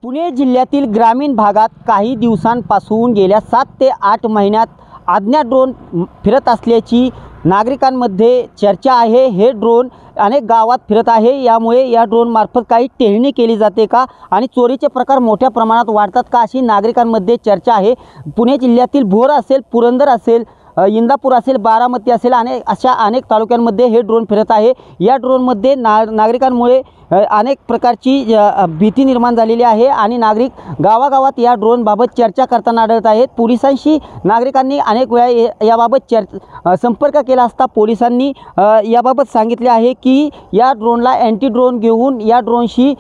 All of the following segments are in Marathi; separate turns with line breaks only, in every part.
पुणे जिल्ह्यातील ग्रामीण भागात काही दिवसांपासून गेल्या 7 ते 8 महिन्यात अज्ञात ड्रोन फिरत असल्याची नागरिकांमध्ये चर्चा आहे। हे ड्रोन अनेक गावात फिरत आहे। यामुळे या ड्रोन मार्फत काही टेहळणी केली जाते का आणि चोरीचे प्रकार मोठ्या प्रमाणात वाढतात का अशी नागरिकांमध्ये चर्चा आहे। पुणे जिल्ह्यातील भोर असेल, पुरंदर असेल, इंदापूर असेल, बारामती असेल, अशा अनेक तालुक्यांमध्ये हे ड्रोन फिरत आहे। या ड्रोनमध्ये नागरिकांमुळे अनेक प्रकारची भीती निर्माण झालेली आहे आणि नागरिक गावागावात या ड्रोनबाबत चर्चा करताना आढळत आहेत। पोलिसांशी नागरिकांनी अनेक वेळा याबाबत संपर्क केला असता पोलिसांनी याबाबत सांगितले आहे की या ड्रोनला अँटी ड्रोन घेऊन या ड्रोनशी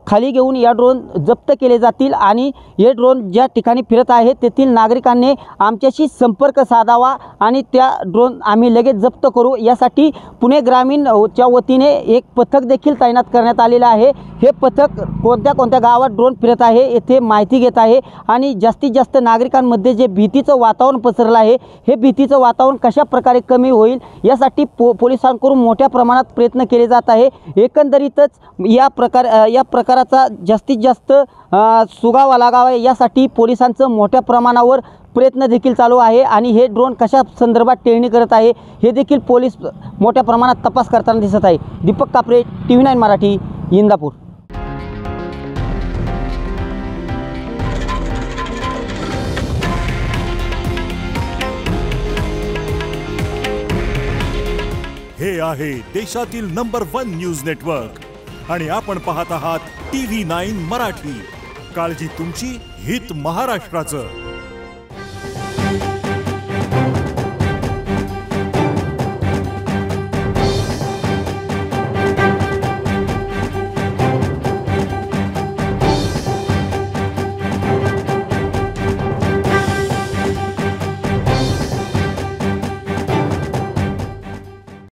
खाली घेऊन या ड्रोन जप्त केले जातील आणि हे ड्रोन ज्या ठिकाणी फिरत आहे तेथील नागरिकांनी आमच्याशी संपर्क साधावा आणि त्या ड्रोन आम्ही लगेच जप्त करू। यासाठी पुणे ग्रामीणच्या वतीने एक पथक देखील तैनात करण्यात आलेलं आहे। हे पथक कोणत्या गावात ड्रोन फिरत आहे येथे माहिती घेत आहे आणि जास्तीत जास्त नागरिकांमध्ये जे भीतीचं वातावरण पसरलं आहे हे भीतीचं वातावरण कशा प्रकारे कमी होईल यासाठी पोलिसांकडून मोठ्या प्रमाणात प्रयत्न केले जात आहे। एकंदरीतच या प्रकाराचा जास्तीत जास्त सुगावा लागावा यासाठी पोलिसांचं मोठ्या प्रमाणावर प्रयत्न देखील चालू आहे आणि हे ड्रोन कशा संदर्भात टेहळणी करत आहे हे देखील पोलीस मोठ्या प्रमाणात तपास करताना दिसत आहे। दीपक कापरे, TV9 मराठी, इंदापूर।
हे आहे देशातील नंबर 1 न्यूज नेटवर्क आणि आपण पाहत आहात TV9 मराठी। काळजी तुमची, हित महाराष्ट्राचं।